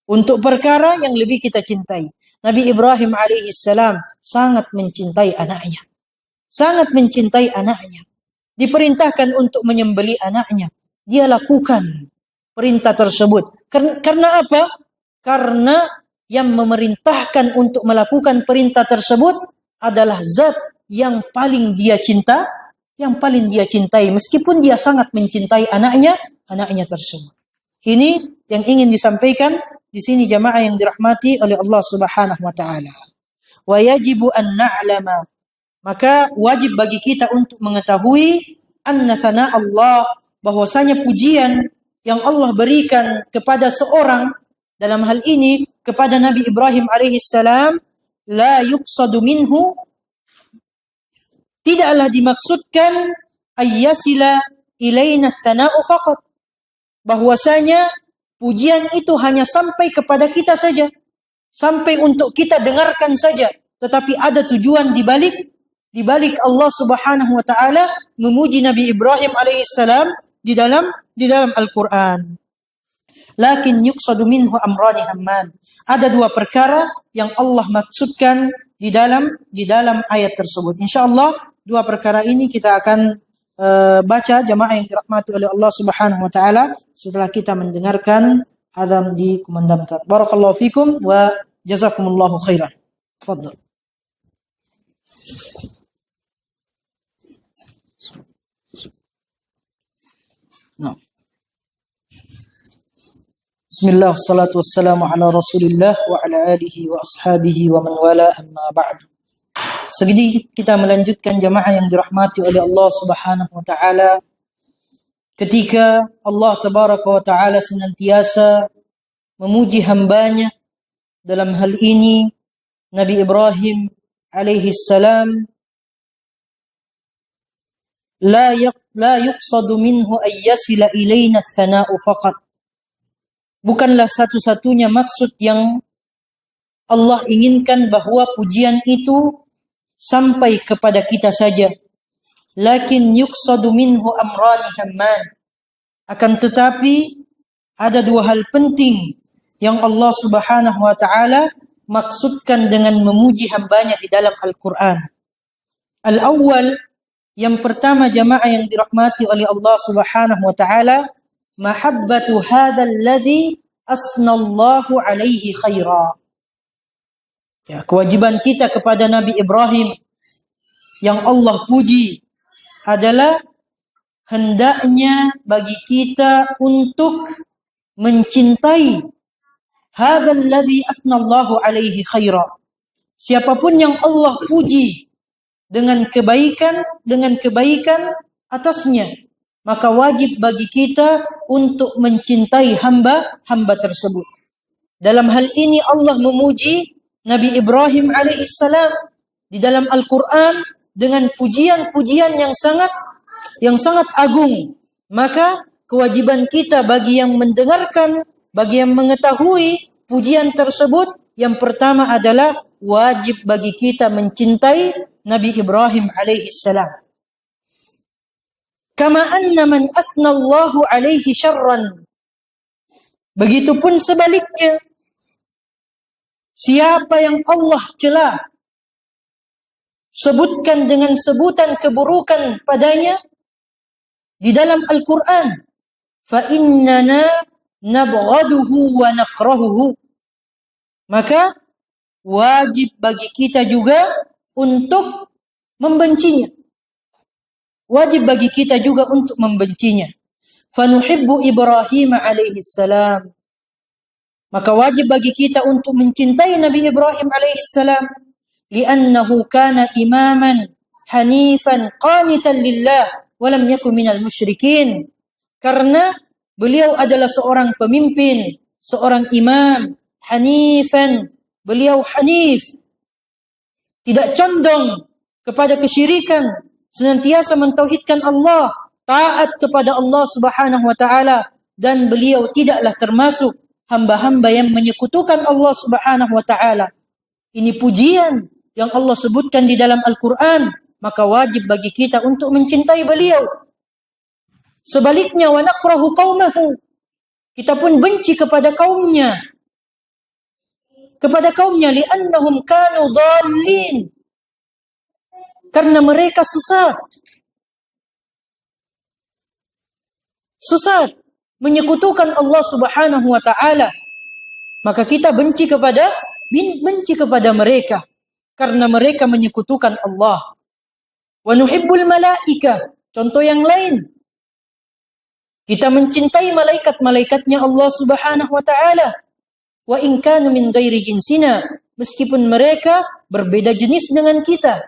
Speaker 1: Untuk perkara yang lebih kita cintai. Nabi Ibrahim alaihissalam sangat mencintai anaknya. Sangat mencintai anaknya. Diperintahkan untuk menyembelih anaknya. Dia lakukan perintah tersebut. Karena apa? Karena yang memerintahkan untuk melakukan perintah tersebut adalah zat yang paling dia cintai, meskipun dia sangat mencintai anaknya tersebut. Ini yang ingin disampaikan di sini jamaah yang dirahmati oleh Allah Subhanahu wa taala. Wa yajibu an na'lama, maka wajib bagi kita untuk mengetahui anna thana Allah, bahwasanya pujian yang Allah berikan kepada seorang, dalam hal ini kepada Nabi Ibrahim alaihissalam, la yuqsadu minhu, tidaklah dimaksudkan ayyasila ilaina thana'u faqat, bahwasanya pujian itu hanya sampai kepada kita saja, sampai untuk kita dengarkan saja, tetapi ada tujuan di balik Allah Subhanahu wa taala memuji Nabi Ibrahim alaihissalam di dalam Al-Qur'an. Lakin yuqsadu minhu amrani hamman. Ada dua perkara yang Allah maksudkan di dalam ayat tersebut. Insyaallah dua perkara ini kita akan baca jamaah yang dirahmati oleh Allah Subhanahu wa taala setelah kita mendengarkan azan dikumandangkan. Barakallahu fikum wa jazakumullahu khairan. Tafadhal. Bismillah, salatu wassalamu ala Rasulillah wa ala alihi wa ashabihi wa man wala, amma ba'du. Sedikit kita melanjutkan jamaah yang dirahmati oleh Allah Subhanahu wa taala. Ketika Allah tabaraka wa taala senantiasa memuji hambanya, dalam hal ini Nabi Ibrahim alaihi salam, la yuqsadu minhu ay yasila ilaina ats-tsana'u faqat. Bukanlah satu-satunya maksud yang Allah inginkan bahwa pujian itu sampai kepada kita saja. Lakin yuqsadu minhu amrani hamman. Akan tetapi ada dua hal penting yang Allah Subhanahu wa taala maksudkan dengan memuji hambanya di dalam Al-Qur'an. Al-awwal, yang pertama jamaah yang dirahmati oleh Allah Subhanahu wa taala, mahabbatu hadzal ladzi asnallahu alaihi khaira. Ya, kewajiban kita kepada Nabi Ibrahim yang Allah puji adalah hendaknya bagi kita untuk mencintai hadzal ladzi asnallahu alaihi khaira. Siapapun yang Allah puji dengan kebaikan atasnya, maka wajib bagi kita untuk mencintai hamba tersebut. Dalam hal ini Allah memuji Nabi Ibrahim alaihissalam di dalam Al-Quran dengan pujian-pujian yang sangat agung. Maka kewajiban kita bagi yang mendengarkan, bagi yang mengetahui pujian tersebut, yang pertama adalah wajib bagi kita mencintai Nabi Ibrahim alaihissalam. Kama anna man athna Allahu alaihi syarran. Begitupun sebaliknya, siapa yang Allah cela, sebutkan dengan sebutan keburukan padanya di dalam Al-Quran, fa innana nabghaduhu wa nakrahuhu, maka wajib bagi kita juga untuk membencinya. Wajib bagi kita juga untuk membencinya. Fanuhibbu Ibrahim alaihi salam. Maka wajib bagi kita untuk mencintai Nabi Ibrahim alaihi salam, li'annahu kana imaman hanifan qanitan lillah wa lam yakun minal musyrikin. Karena beliau adalah seorang pemimpin, seorang imam, hanifan. Beliau hanif, tidak condong kepada kesyirikan, senantiasa mentauhidkan Allah, taat kepada Allah Subhanahu wa taala, dan beliau tidaklah termasuk hamba-hamba yang menyekutukan Allah Subhanahu wa taala. Ini pujian yang Allah sebutkan di dalam Al-Qur'an, maka wajib bagi kita untuk mencintai beliau. Sebaliknya, wa nakrahu qaumahu, kita pun benci kepada kaumnya. Li'annahum kanu dhallin, karena mereka sesat menyekutukan Allah Subhanahu wa taala. Maka kita benci kepada mereka karena mereka menyekutukan Allah. Wa nuhibbul malaika, contoh yang lain, kita mencintai malaikat-malaikatnya Allah Subhanahu wa taala. Wa in kanu min ghairi jinsina, meskipun mereka berbeda jenis dengan kita.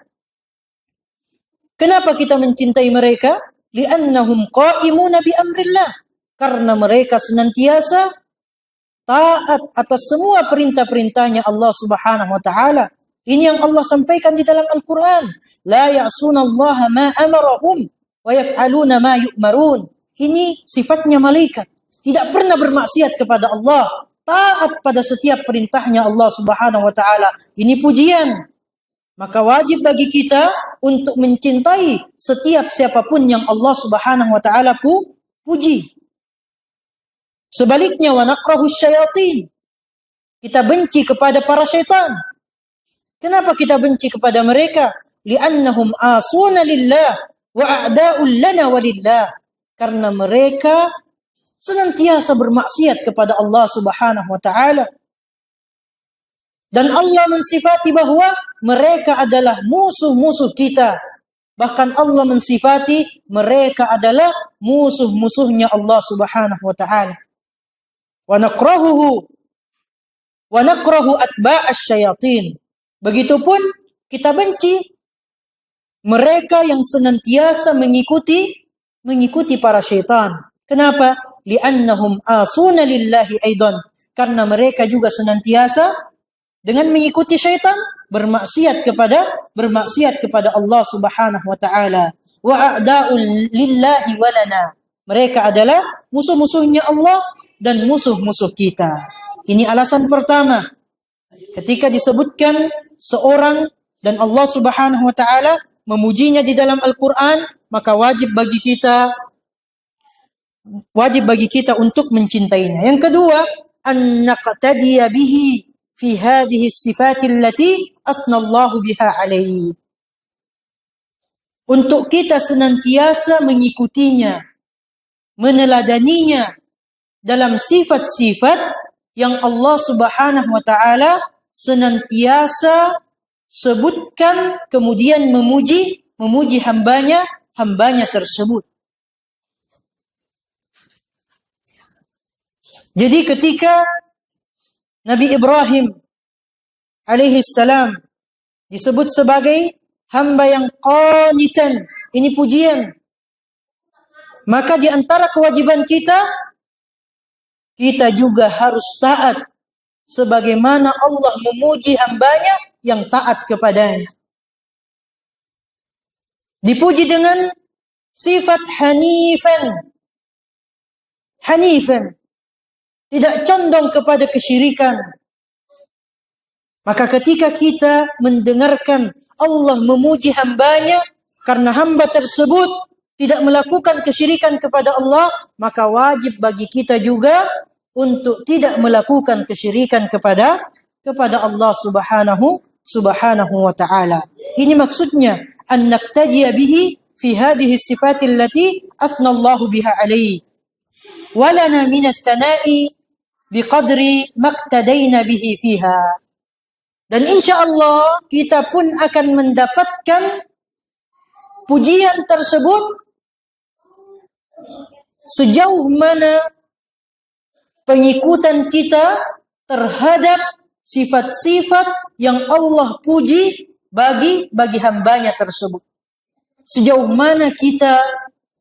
Speaker 1: Kenapa kita mencintai mereka? Li'annahum qa'imuna bi amrillah, karena mereka senantiasa taat atas semua perintah-perintahnya Allah Subhanahu wa taala. Ini yang Allah sampaikan di dalam Al-Qur'an. La ya'sunallaha ma amarahum wa yaf'aluna ma yu'marun. Ini sifatnya malaikat. tidak pernah bermaksiat kepada Allah, taat pada setiap perintahnya Allah Subhanahu wa taala. Ini pujian. Maka wajib bagi kita untuk mencintai setiap siapapun yang Allah Subhanahu wa taala puji. Sebaliknya, wa nakrahu syayatin. Kita benci kepada para syaitan. Kenapa kita benci kepada mereka? Li'annahum asuna lillah wa a'da'ul lana walillah. Karena mereka senantiasa bermaksiat kepada Allah Subhanahu wa taala. Dan Allah mensifati bahwa mereka adalah musuh-musuh kita. Bahkan Allah mensifati mereka adalah musuh-musuhnya Allah Subhanahu wa taala. Wa nakrahu atba'asy syayatin. Begitupun kita benci mereka yang senantiasa mengikuti para syaitan. Kenapa? Li'annahum asuna lillahi aidan. Karena mereka juga senantiasa dengan mengikuti syaitan bermaksiat kepada Allah Subhanahu wa taala. Wa a'da'ul lillahi walana. Mereka adalah musuh-musuhnya Allah dan musuh-musuh kita. Ini alasan pertama. Ketika disebutkan seorang dan Allah Subhanahu wa taala memujinya di dalam Al-Qur'an, maka wajib bagi kita untuk mencintainya. Yang kedua, an naqtadiya bihi fi hadhihi sifat allati asna Allah biha alaihi. Untuk kita senantiasa mengikutinya, meneladaninya dalam sifat-sifat yang Allah Subhanahu wa taala senantiasa sebutkan, kemudian memuji hambanya tersebut. Jadi ketika Nabi Ibrahim alaihi salam disebut sebagai hamba yang qanitan, ini pujian. Maka di antara kewajiban kita juga harus taat sebagaimana Allah memuji hambanya yang taat kepadanya. Dipuji dengan sifat hanifan, tidak condong kepada kesyirikan. Maka ketika kita mendengarkan Allah memuji hambanya karena hamba tersebut tidak melakukan kesyirikan kepada Allah, maka wajib bagi kita juga untuk tidak melakukan kesyirikan kepada Allah Subhanahu wa taala. Ini maksudnya an naqtadiya bihi fi hadhihi sifat allati athna Allah biha alaihi. Wa lana min ats-tsana'i biqadri maqtadaina bihi fiha. Dan insyaallah kita pun akan mendapatkan pujian tersebut sejauh mana pengikutan kita terhadap sifat-sifat yang Allah puji bagi hambanya tersebut. Sejauh mana kita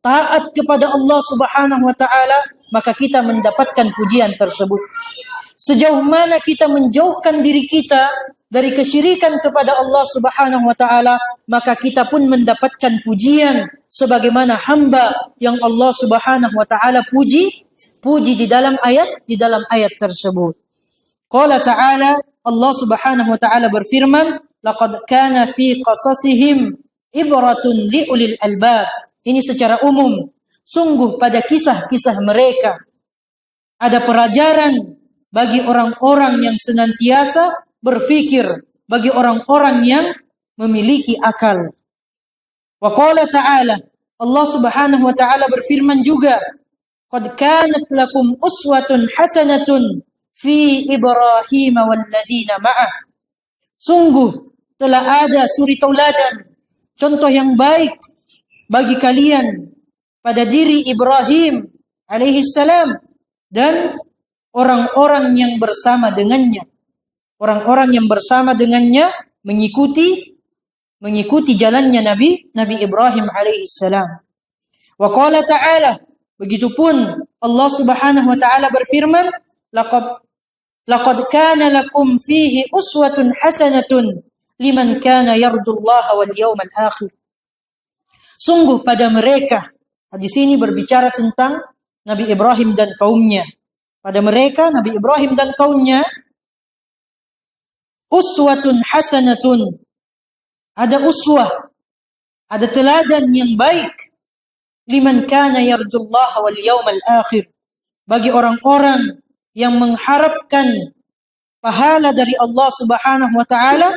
Speaker 1: taat kepada Allah Subhanahu wa taala, maka kita mendapatkan pujian tersebut. Sejauh mana kita menjauhkan diri kita dari kesyirikan kepada Allah Subhanahu wa taala, maka kita pun mendapatkan pujian sebagaimana hamba yang Allah Subhanahu wa taala puji di dalam ayat tersebut. Qala ta'ala, Allah Subhanahu wa taala berfirman, laqad kana fi qasasihim ibratun liulil albab. Ini secara umum, sungguh pada kisah-kisah mereka ada pelajaran bagi orang-orang yang senantiasa berfikir, bagi orang-orang yang memiliki akal. Wa qala ta'ala, Allah Subhanahu wa taala berfirman juga, qad kanat lakum uswatun hasanatun fi Ibrahim walladzina ma'ah. Sungguh telah ada suri tauladan, contoh yang baik bagi kalian pada diri Ibrahim alaihi salam dan orang-orang yang bersama dengannya. Orang-orang yang bersama dengannya mengikuti jalannya Nabi Ibrahim alaihi salam. Wa qala ta'ala, begitupun Allah Subhanahu wa taala berfirman, laqad kana lakum fihi uswatun hasanatun liman kana yarjullaha wal yawmal akhir. Sungguh pada mereka, di sini berbicara tentang Nabi Ibrahim dan kaumnya. Pada mereka, Nabi Ibrahim dan kaumnya, uswatun hasanatun. Ada uswah, ada teladan yang baik. Liman kana yarjullaha wal yawmal akhir. Bagi orang-orang yang mengharapkan pahala dari Allah Subhanahu wa taala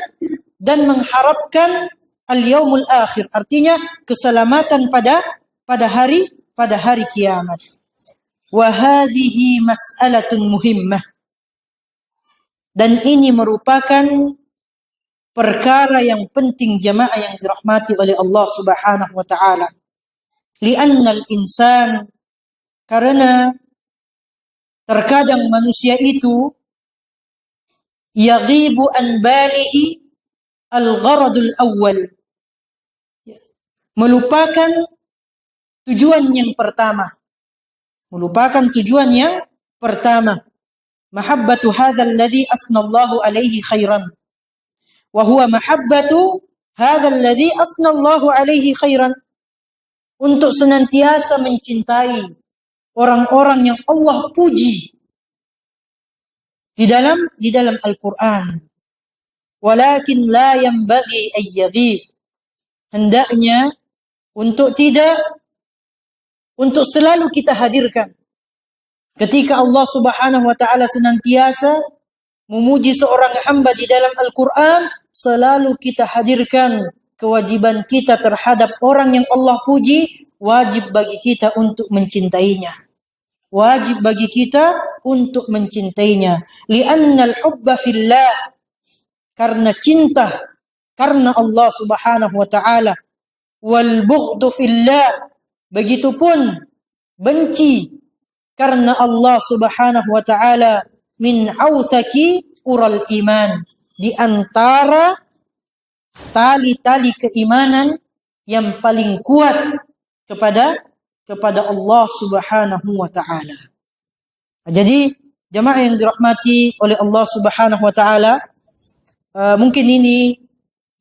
Speaker 1: dan mengharapkan al-yaumul akhir. Artinya keselamatan pada hari kiamat. Wa hadhihi mas'alatun muhimmah. Dan ini merupakan perkara yang penting jamaah yang dirahmati oleh Allah Subhanahu wa taala. Li'annal insan, karena terkadang manusia itu yaghibu an balihi al-gharadul awwal, melupakan tujuan yang pertama. Mahabbatu hadzal ladzi asnallahu alaihi khairan. Wa huwa mahabbatu hadzal ladzi asnallahu alaihi khairan. Untuk senantiasa mencintai orang-orang yang Allah puji di dalam Al-Qur'an. Walakin la yanbaghi an yaghib. Hendaknya untuk selalu kita hadirkan. Ketika Allah Subhanahu wa taala senantiasa memuji seorang hamba di dalam Al-Qur'an, selalu kita hadirkan kewajiban kita terhadap orang yang Allah puji. Wajib bagi kita untuk mencintainya. Li'annal hubba fillah. Karena cinta karena Allah Subhanahu wa taala. Wal bughdu fillah. Begitupun benci karena Allah Subhanahu wa taala. Min awthaki ural iman. Di antara tali-tali keimanan yang paling kuat kepada Allah Subhanahu wa taala. Jadi jamaah yang dirahmati oleh Allah Subhanahu wa taala, mungkin ini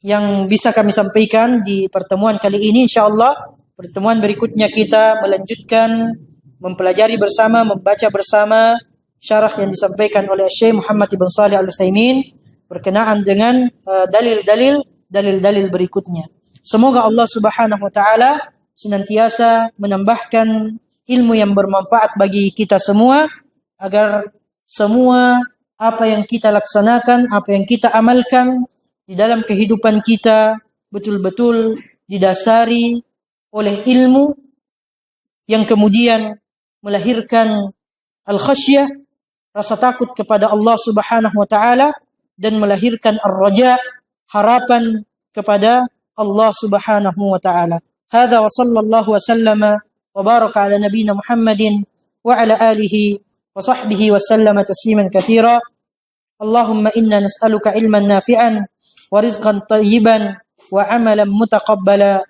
Speaker 1: yang bisa kami sampaikan di pertemuan kali ini. Insyaallah pertemuan berikutnya kita melanjutkan mempelajari bersama, membaca bersama syarah yang disampaikan oleh Syekh Muhammad ibn Shalih Al-Utsaimin berkenaan dengan dalil-dalil berikutnya. Semoga Allah Subhanahu wa taala senantiasa menambahkan ilmu yang bermanfaat bagi kita semua, agar semua apa yang kita laksanakan, apa yang kita amalkan di dalam kehidupan kita betul-betul didasari oleh ilmu yang kemudian melahirkan al-khasyah, rasa takut kepada Allah Subhanahu wa taala, dan melahirkan ar-raja, harapan kepada Allah Subhanahu wa taala. Hadza wa sallallahu wa sallama wa baraka ala nabiyyina Muhammadin wa ala alihi wa sahbihi wa sallama tasliman katsira. Allahumma inna nas'aluka ilman nafi'an wa rizqan thayyiban wa amalan mutaqabbala.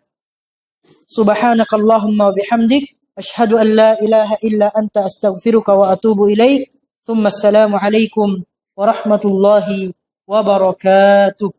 Speaker 1: Subhanaka Allahumma wa bihamdik asyhadu an la ilaha illa anta astaghfiruka wa atubu ilaik. Thumma assalamu alaikum warahmatullahi wabarakatuh.